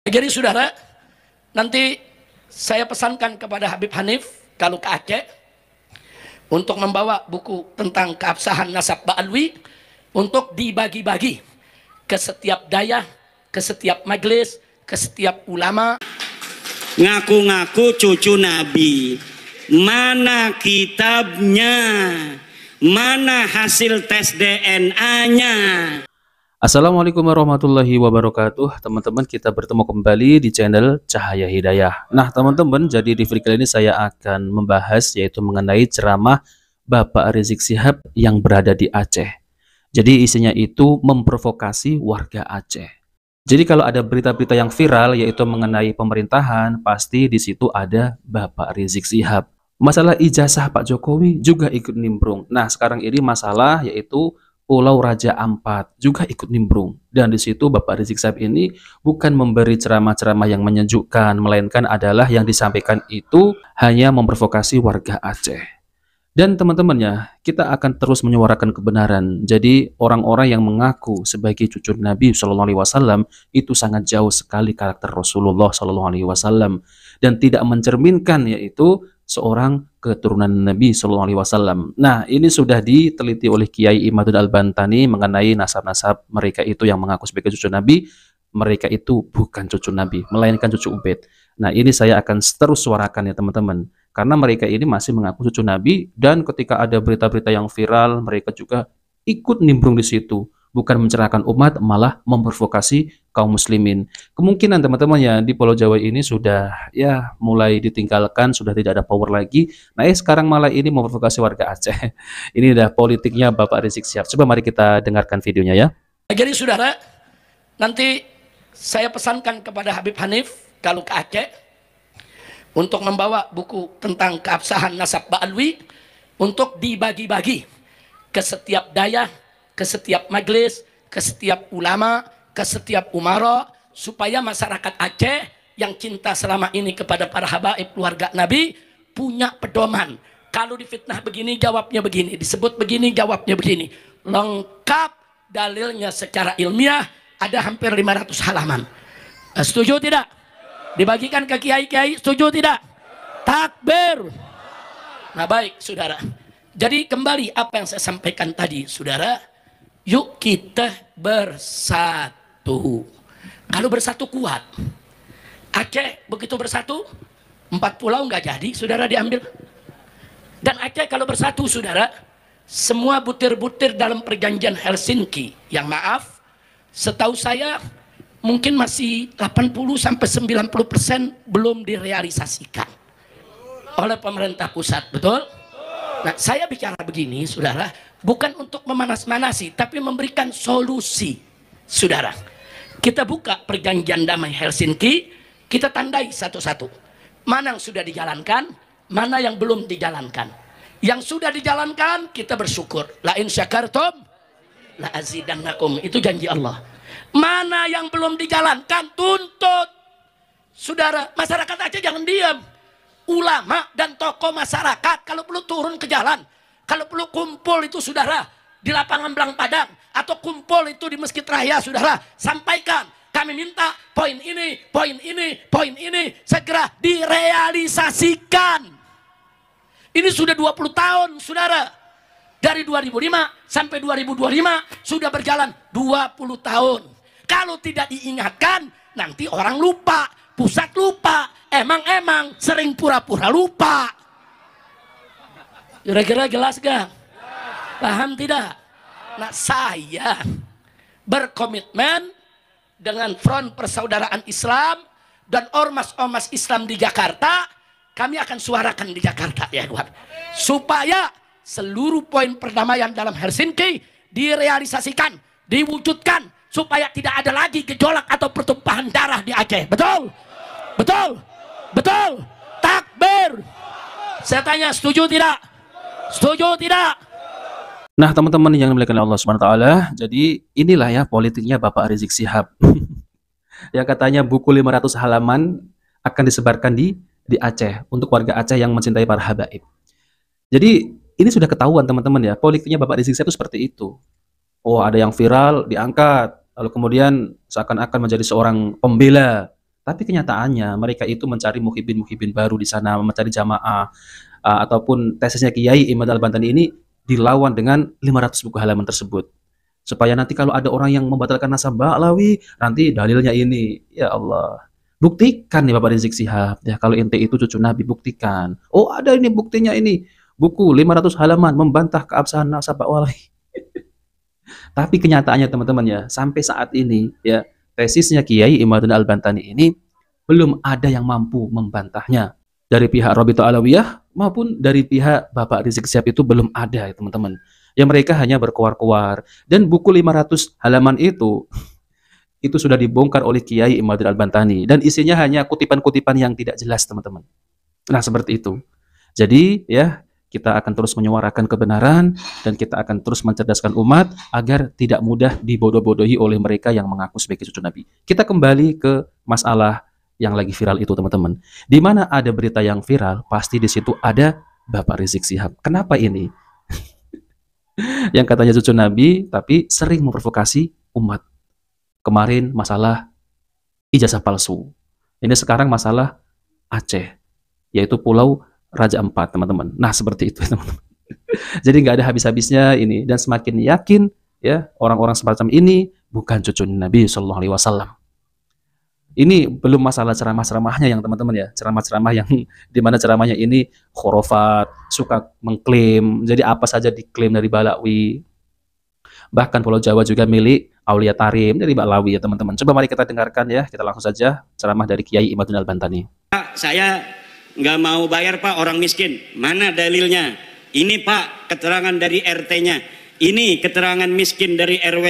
Jadi saudara, nanti saya pesankan kepada Habib Hanif kalau ke Aceh untuk membawa buku tentang keabsahan nasab Ba'alwi untuk dibagi-bagi ke setiap dayah, ke setiap majelis, ke setiap ulama. Ngaku-ngaku cucu Nabi, mana kitabnya, mana hasil tes DNA-nya? Assalamualaikum warahmatullahi wabarakatuh. Teman-teman, kita bertemu kembali di channel Cahaya Hidayah. Nah teman-teman, jadi di video kali ini saya akan membahas yaitu mengenai ceramah Bapak Rizik Syihab yang berada di Aceh. Jadi isinya itu memprovokasi warga Aceh. Jadi kalau ada berita-berita yang viral yaitu mengenai pemerintahan, pasti di situ ada Bapak Rizik Syihab. Masalah ijazah Pak Jokowi juga ikut nimbrung. Nah sekarang ini masalah yaitu Pulau Raja Ampat juga ikut nimbrung, dan di situ Bapak Rizik Syihab ini bukan memberi ceramah-ceramah yang menyejukkan, melainkan adalah yang disampaikan itu hanya memprovokasi warga Aceh. Dan teman-temannya, kita akan terus menyuarakan kebenaran. Jadi orang-orang yang mengaku sebagai cucu Nabi Shallallahu Alaihi Wasallam itu sangat jauh sekali karakter Rasulullah Shallallahu Alaihi Wasallam dan tidak mencerminkan yaitu seorang keturunan Nabi Shallallahu Alaihi Wasallam. Nah, ini sudah diteliti oleh Kiai Imaduddin Al-Bantani mengenai nasab-nasab mereka itu yang mengaku sebagai cucu Nabi. Mereka itu bukan cucu Nabi, melainkan cucu Ubaid. Nah, ini saya akan terus suarakan ya teman-teman, karena mereka ini masih mengaku cucu Nabi, dan ketika ada berita-berita yang viral, mereka juga ikut nimbrung di situ. Bukan mencerahkan umat, malah memprovokasi kaum muslimin. Kemungkinan teman-teman ya di Pulau Jawa ini sudah ya mulai ditinggalkan, sudah tidak ada power lagi. Nah sekarang malah ini memprovokasi warga Aceh. Ini udah politiknya Bapak Rizik Syihab. Coba mari kita dengarkan videonya ya. Jadi saudara, nanti saya pesankan kepada Habib Hanif kalau ke Aceh untuk membawa buku tentang keabsahan nasab Ba'alwi untuk dibagi-bagi ke setiap dayah, ke setiap majelis, ke setiap ulama, ke setiap umara, supaya masyarakat Aceh yang cinta selama ini kepada para habaib keluarga Nabi punya pedoman. Kalau difitnah begini, jawabnya begini, disebut begini, jawabnya begini. Lengkap dalilnya secara ilmiah, ada hampir 500 halaman. Setuju tidak? Dibagikan ke kiai-kiai, setuju tidak? Takbir. Nah baik saudara, jadi kembali apa yang saya sampaikan tadi saudara, yuk kita bersatu. Kalau bersatu kuat. Aceh begitu bersatu, 4 pulau nggak jadi, saudara diambil. Dan Aceh kalau bersatu, saudara, semua butir-butir dalam perjanjian Helsinki, yang maaf, setahu saya mungkin masih 80-90% belum direalisasikan oleh pemerintah pusat, betul? Nah, saya bicara begini, saudara, bukan untuk memanas-manasi, tapi memberikan solusi. Saudara, kita buka perjanjian damai Helsinki, kita tandai satu-satu. Mana yang sudah dijalankan, mana yang belum dijalankan. Yang sudah dijalankan, kita bersyukur. La in syakartum, la azidannakum. Itu janji Allah. Mana yang belum dijalankan, tuntut. Saudara, masyarakat Aceh jangan diam. Ulama dan tokoh masyarakat kalau perlu turun ke jalan, kalau perlu kumpul itu saudara di lapangan Belang Padang atau kumpul itu di Masjid Raya, saudara sampaikan kami minta poin ini, poin ini, poin ini segera direalisasikan. Ini sudah 20 tahun saudara, dari 2005 sampai 2025 sudah berjalan 20 tahun. Kalau tidak diingatkan nanti orang lupa, pusat lupa, emang sering pura-pura lupa. Kira-kira jelas gak? Paham tidak? Nah saya berkomitmen dengan Front Persaudaraan Islam dan ormas-ormas Islam di Jakarta. Kami akan suarakan di Jakarta ya Tuhan, supaya seluruh poin perdamaian dalam Helsinki direalisasikan, diwujudkan, supaya tidak ada lagi gejolak atau pertumpahan darah di Aceh. Betul? Betul? Betul? Takbir. Saya tanya, setuju tidak? Setuju tidak? Nah teman-teman yang dimuliakan Allah Subhanahu wa taala, jadi inilah ya politiknya Bapak Rizik Syihab. Yang katanya buku 500 halaman akan disebarkan di Aceh untuk warga Aceh yang mencintai para habaib. Jadi ini sudah ketahuan teman-teman ya, politiknya Bapak Rizik Syihab itu seperti itu. Oh ada yang viral diangkat, lalu kemudian seakan-akan menjadi seorang pembela. Tapi kenyataannya mereka itu mencari muhibin-muhibin baru di sana, mencari jamaah, ataupun tesisnya Kiai Imad Al-Bantani ini dilawan dengan 500 buku halaman tersebut. Supaya nanti kalau ada orang yang membatalkan nasab Ba'lawi, nanti dalilnya ini. Ya Allah. Buktikan nih Bapak Rizik Sihab. Ya, kalau ente itu cucu Nabi, buktikan. Oh, ada ini buktinya ini. Buku 500 halaman membantah keabsahan nasab Ba'lawi. Tapi kenyataannya teman-teman ya, sampai saat ini ya, tesisnya Kiai Imaduddin Al-Bantani ini belum ada yang mampu membantahnya. Dari pihak Rabithah Alawiyah maupun dari pihak Bapak Rizik Sihab itu belum ada ya teman-teman. Ya mereka hanya berkoar-koar. Dan buku 500 halaman itu sudah dibongkar oleh Kiai Imaduddin Al-Bantani. Dan isinya hanya kutipan-kutipan yang tidak jelas teman-teman. Nah seperti itu. Jadi ya, kita akan terus menyuarakan kebenaran dan kita akan terus mencerdaskan umat agar tidak mudah dibodoh-bodohi oleh mereka yang mengaku sebagai cucu Nabi. Kita kembali ke masalah yang lagi viral itu teman-teman. Di mana ada berita yang viral, pasti di situ ada Bapak Rizik Sihab. Kenapa ini? Yang katanya cucu Nabi, tapi sering memprovokasi umat. Kemarin masalah ijazah palsu. Ini sekarang masalah Aceh, yaitu Pulau Raja Ampat, teman-teman. Nah, seperti itu, teman-teman. Jadi nggak ada habis-habisnya ini, dan semakin yakin ya orang-orang semacam ini bukan cucu Nabi Shallallahu Alaihi Wasallam. Ini belum masalah ceramah-ceramahnya yang teman-teman ya, ceramah-ceramah yang dimana ceramahnya ini khurafat, suka mengklaim, jadi apa saja diklaim dari Ba'lawi. Bahkan Pulau Jawa juga milik Aulia Tarim dari Ba'lawi ya teman-teman. Coba mari kita dengarkan ya, kita langsung saja ceramah dari Kiai Imaduddin Al-Bantani. Pak, saya nggak mau bayar Pak, orang miskin. Mana dalilnya? Ini Pak keterangan dari RT-nya. Ini keterangan miskin dari RW.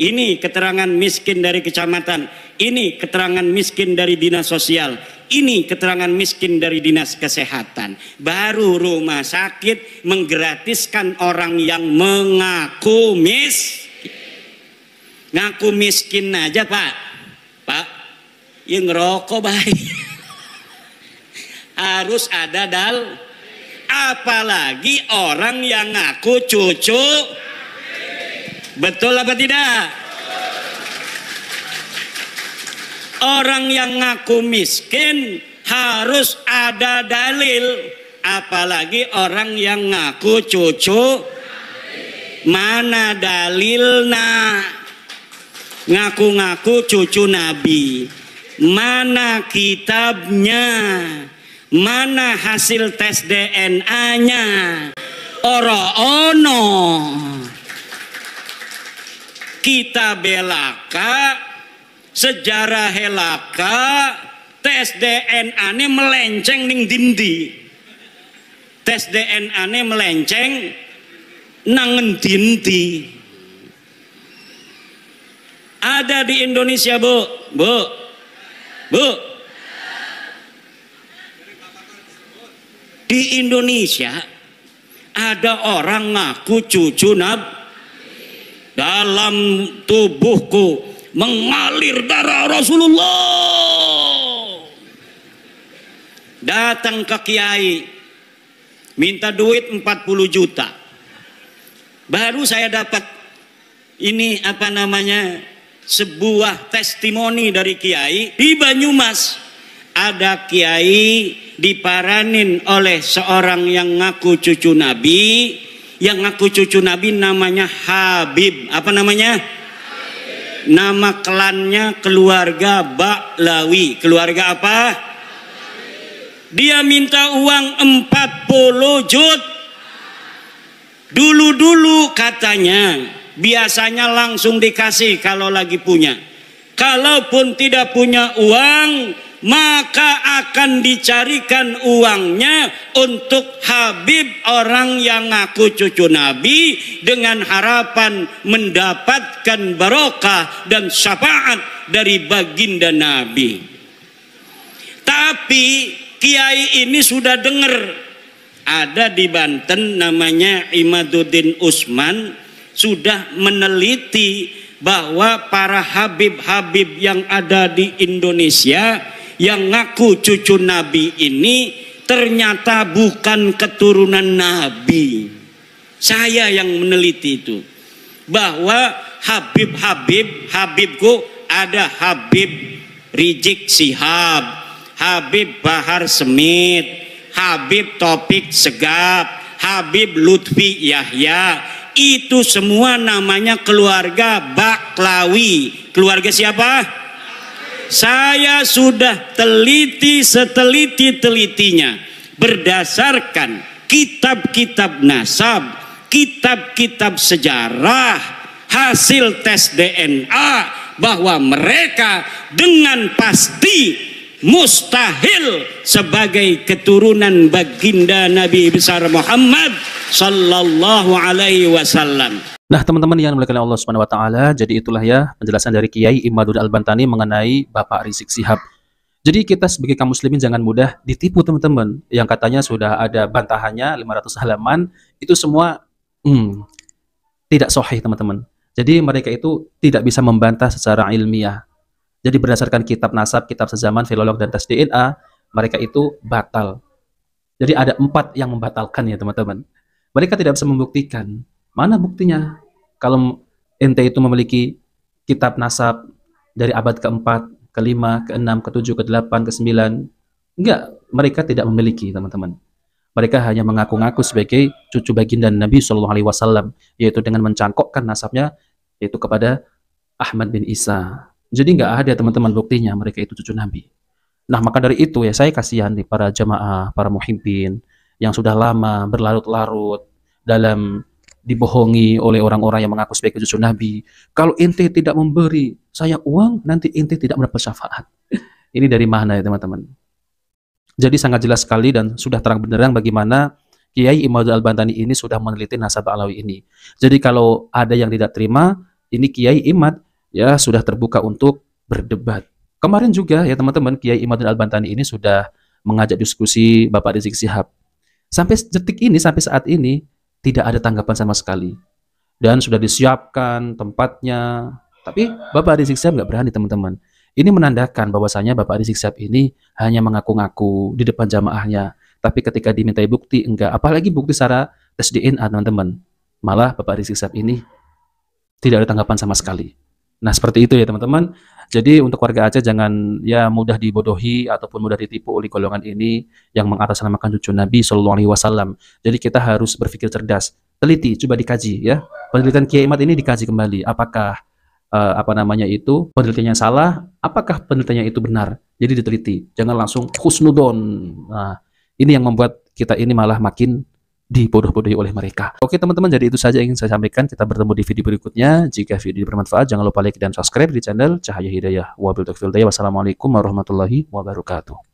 Ini keterangan miskin dari kecamatan. Ini keterangan miskin dari dinas sosial. Ini keterangan miskin dari dinas kesehatan. Baru rumah sakit menggratiskan orang yang mengaku ngaku miskin aja Pak. Pak, yang ngerokok baik. Harus ada apalagi orang yang ngaku cucu. Betul apa tidak? Orang yang ngaku miskin harus ada dalil, apalagi orang yang ngaku cucu. Mana dalilnya? Ngaku-ngaku cucu Nabi. Mana kitabnya? Mana hasil tes DNA-nya? Oro-ono. Kita belaka, sejarah helaka, tes DNA ini melenceng ning dindi. Tes DNA ini melenceng nangen dindi. Ada di Indonesia, Bu. Di Indonesia ada orang ngaku cucu Nabi. Dalam tubuhku mengalir darah Rasulullah. Datang ke kiai, minta duit 40 juta. Baru saya dapat ini apa namanya, sebuah testimoni dari kiai di Banyumas. Ada kiai diparanin oleh seorang yang ngaku cucu Nabi. Yang ngaku cucu Nabi namanya Habib. Apa namanya? Habib. Nama klannya keluarga Ba'lawi. Keluarga apa? Ba'lawi. Dia minta uang 40 juta. Dulu-dulu katanya biasanya langsung dikasih kalau lagi punya. Kalaupun tidak punya uang, maka akan dicarikan uangnya untuk Habib, orang yang ngaku cucu Nabi, dengan harapan mendapatkan barokah dan syafaat dari baginda Nabi. Tapi kiai ini sudah dengar, ada di Banten namanya Imaduddin Usman, sudah meneliti bahwa para Habib-Habib yang ada di Indonesia yang ngaku cucu Nabi ini ternyata bukan keturunan Nabi. Saya yang meneliti itu, bahwa Habibku ada Habib Rizik Syihab, Habib Bahar Smith, Habib Taufik Segaf, Habib Lutfi Yahya, itu semua namanya keluarga Baklawi. Keluarga siapa? Saya sudah teliti seteliti-telitinya berdasarkan kitab-kitab nasab, kitab-kitab sejarah, hasil tes DNA, bahwa mereka dengan pasti mustahil sebagai keturunan baginda Nabi besar Muhammad sallallahu alaihi wasallam. Nah, teman-teman yang dimuliakan Allah Subhanahu wa taala, jadi itulah ya penjelasan dari Kiai Imaduddin Al-Bantani mengenai Bapak Rizik Syihab. Jadi kita sebagai kaum muslimin jangan mudah ditipu, teman-teman. Yang katanya sudah ada bantahannya 500 halaman, itu semua tidak sahih, teman-teman. Jadi mereka itu tidak bisa membantah secara ilmiah. Jadi berdasarkan kitab nasab, kitab sezaman, filolog, dan tes DNA, mereka itu batal. Jadi ada 4 yang membatalkan ya, teman-teman. Mereka tidak bisa membuktikan. Mana buktinya? Kalau ente itu memiliki kitab nasab dari abad ke-4, ke-5, ke-6, ke-7, ke-8, ke-9, enggak, mereka tidak memiliki, teman-teman. Mereka hanya mengaku-ngaku sebagai cucu baginda Nabi SAW, yaitu dengan mencangkokkan nasabnya, yaitu kepada Ahmad bin Isa. Jadi enggak ada, teman-teman, buktinya mereka itu cucu Nabi. Nah, maka dari itu ya saya kasihan nih para jamaah, para muhibbin yang sudah lama berlarut-larut dalam dibohongi oleh orang-orang yang mengaku sebagai cucu Nabi. Kalau ente tidak memberi saya uang, nanti ente tidak mendapat syafaat. Ini dari mana ya, teman-teman? Jadi sangat jelas sekali dan sudah terang benderang bagaimana Kiai Imaduddin Al-Bantani ini sudah meneliti nasab Alawi ini. Jadi kalau ada yang tidak terima, ini Kiai Imad ya sudah terbuka untuk berdebat. Kemarin juga ya, teman-teman, Kiai Imaduddin Al-Bantani ini sudah mengajak diskusi Bapak Rizik Syihab. Sampai detik ini, sampai saat ini tidak ada tanggapan sama sekali. Dan sudah disiapkan tempatnya. Tapi Bapak Rizik Syihab nggak berani, teman-teman. Ini menandakan bahwasanya Bapak Rizik Syihab ini hanya mengaku-ngaku di depan jamaahnya. Tapi ketika dimintai bukti, enggak. Apalagi bukti secara tes DNA, teman-teman. Malah Bapak Rizik Syihab ini tidak ada tanggapan sama sekali. Nah, seperti itu ya, teman-teman. Jadi untuk warga Aceh jangan ya mudah dibodohi ataupun mudah ditipu oleh golongan ini yang mengatasnamakan cucu Nabi Shallallahu Alaihi Wasallam. Jadi kita harus berpikir cerdas, teliti, coba dikaji ya. Penelitian Kiai Imad ini dikaji kembali. Apakah penelitiannya salah? Apakah penelitiannya itu benar? Jadi diteliti. Jangan langsung husnudon. Nah, ini yang membuat kita ini malah makin dibodoh-bodohi oleh mereka. Oke, teman-teman, jadi itu saja yang ingin saya sampaikan. Kita bertemu di video berikutnya. Jika video bermanfaat, jangan lupa like dan subscribe di channel Cahaya Hidayah. Wabillahi taufiq wal hidayah. Wassalamualaikum warahmatullahi wabarakatuh.